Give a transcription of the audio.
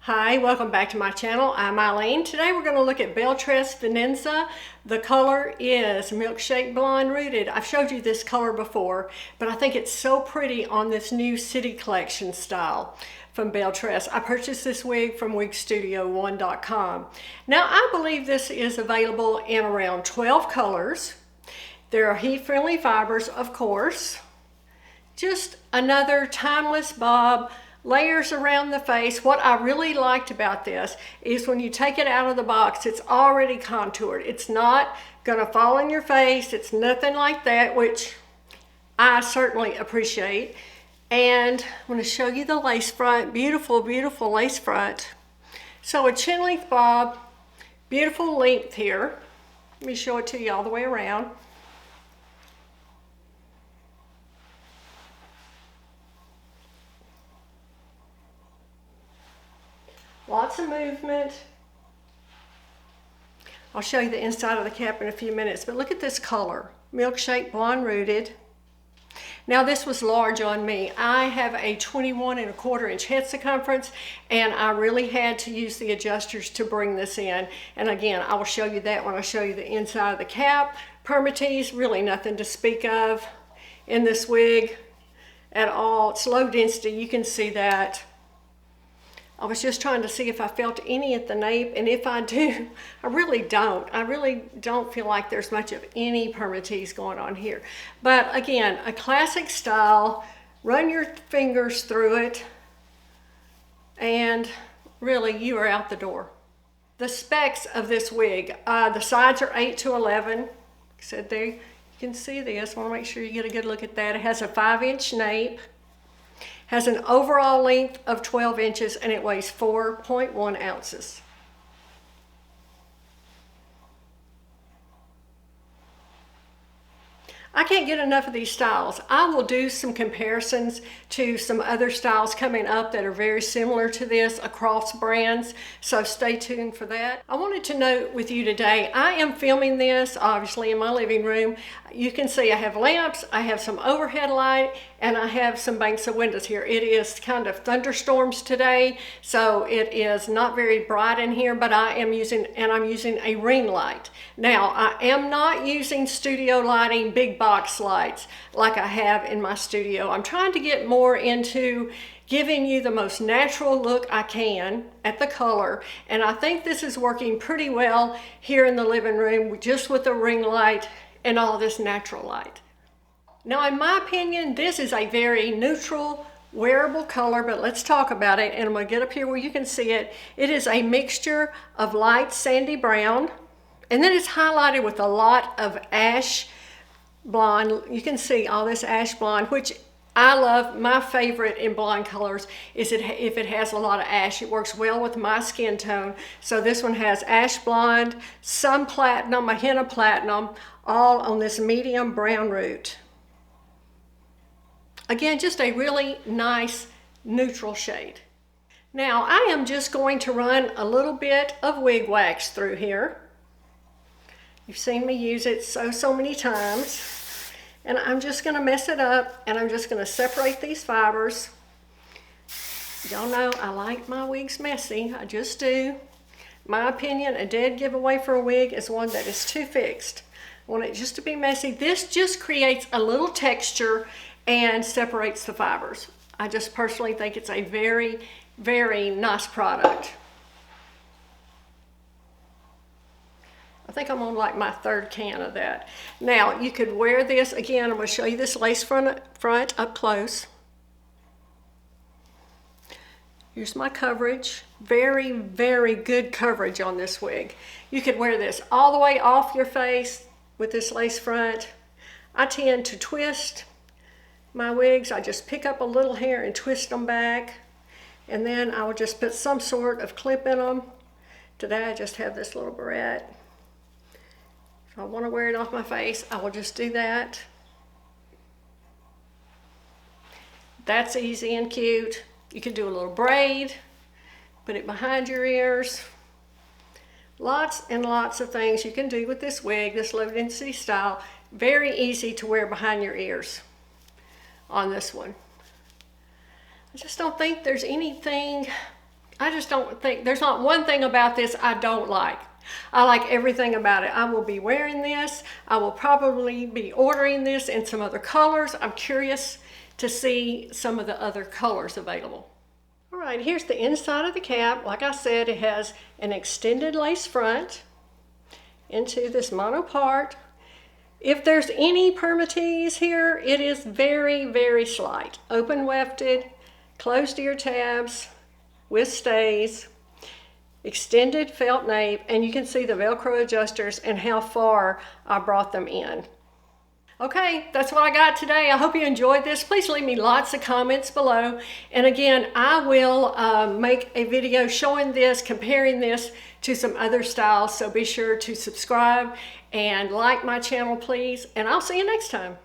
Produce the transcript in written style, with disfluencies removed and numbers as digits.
Hi, welcome back to my channel. I'm Eileen. Today we're going to look at Belle Tress VENEZIA. The color is Milkshake Blonde Rooted. I've showed you this color before, but I think it's so pretty on this new City Collection style from Belle Tress. I purchased this wig from wigstudio1.com. Now I believe this is available in around 12 colors. There are heat-friendly fibers, of course. Just another timeless bob. Layers around the face. What I really liked about this is when you take it out of the box, it's already contoured. It's not gonna fall in your face. It's nothing like that, which I certainly appreciate. And I'm gonna show you the lace front. Beautiful, beautiful lace front. So a chin length bob, beautiful length here. Let me show it to you all the way around. Lots of movement. I'll show you the inside of the cap in a few minutes, but look at this color, Milkshake Blonde Rooted. Now this was large on me. I have a 21¼ inch head circumference, and I really had to use the adjusters to bring this in. And again, I will show you that when I show you the inside of the cap. Permatease, really nothing to speak of in this wig at all. It's low density, you can see that. I was just trying to see if I felt any at the nape, and if I do, I really don't. I really don't feel like there's much of any permatease going on here. But again, a classic style, run your fingers through it, and really you are out the door. The specs of this wig, the sides are 8 to 11. Like I said, there you can see this. I want to make sure you get a good look at that. It has a 5-inch nape. Has an overall length of 12 inches and it weighs 4.1 ounces. I can't get enough of these styles. I will do some comparisons to some other styles coming up that are very similar to this across brands, so stay tuned for that. I wanted to note with you today, I am filming this obviously in my living room. You can see I have lamps, I have some overhead light, and I have some banks of windows here. It is kind of thunderstorms today, so it is not very bright in here, but I'm using a ring light. Now, I am not using studio lighting, big box lights like I have in my studio. I'm trying to get more into giving you the most natural look I can at the color, and I think this is working pretty well here in the living room just with the ring light and all this natural light. Now, in my opinion, this is a very neutral, wearable color, but let's talk about it, and I'm going to get up here where you can see it. It is a mixture of light sandy brown, and then it's highlighted with a lot of ash blonde. You can see all this ash blonde, which I love. My favorite in blonde colors is if it has a lot of ash. It works well with my skin tone. So this one has ash blonde, some platinum, a hint of platinum, all on this medium brown root. Again, just a really nice neutral shade. Now I am just going to run a little bit of wig wax through here. You've seen me use it so many times. And I'm just gonna mess it up, and I'm just gonna separate these fibers. Y'all know I like my wigs messy, I just do. My opinion, a dead giveaway for a wig is one that is too fixed. I want it just to be messy. This just creates a little texture and separates the fibers. I just personally think it's a very, very nice product. I think I'm on like my 3rd can of that. Now, you could wear this, again, I'm going to show you this lace front up close. Here's my coverage. Very, very good coverage on this wig. You could wear this all the way off your face with this lace front. I tend to twist my wigs. I just pick up a little hair and twist them back, and then I will just put some sort of clip in them. Today I just have this little barrette. If I want to wear it off my face, I will just do that. That's easy and cute. You can do a little braid, put it behind your ears. Lots and lots of things you can do with this wig, this low density style. Very easy to wear behind your ears on this one. I just don't think there's anything I just don't think, there's not one thing about this I don't like. I like everything about it. I will be wearing this. I will probably be ordering this in some other colors. I'm curious to see some of the other colors available. All right, here's the inside of the cap. Like I said, it has an extended lace front into this mono part. If there's any permatease here, it is very, very slight. Open wefted, closed ear tabs with stays, extended felt nape, and you can see the Velcro adjusters and how far I brought them in. Okay, that's what I got today. I hope you enjoyed this. Please leave me lots of comments below. And again, I will make a video showing this, comparing this to some other styles. So be sure to subscribe and like my channel, please. And I'll see you next time.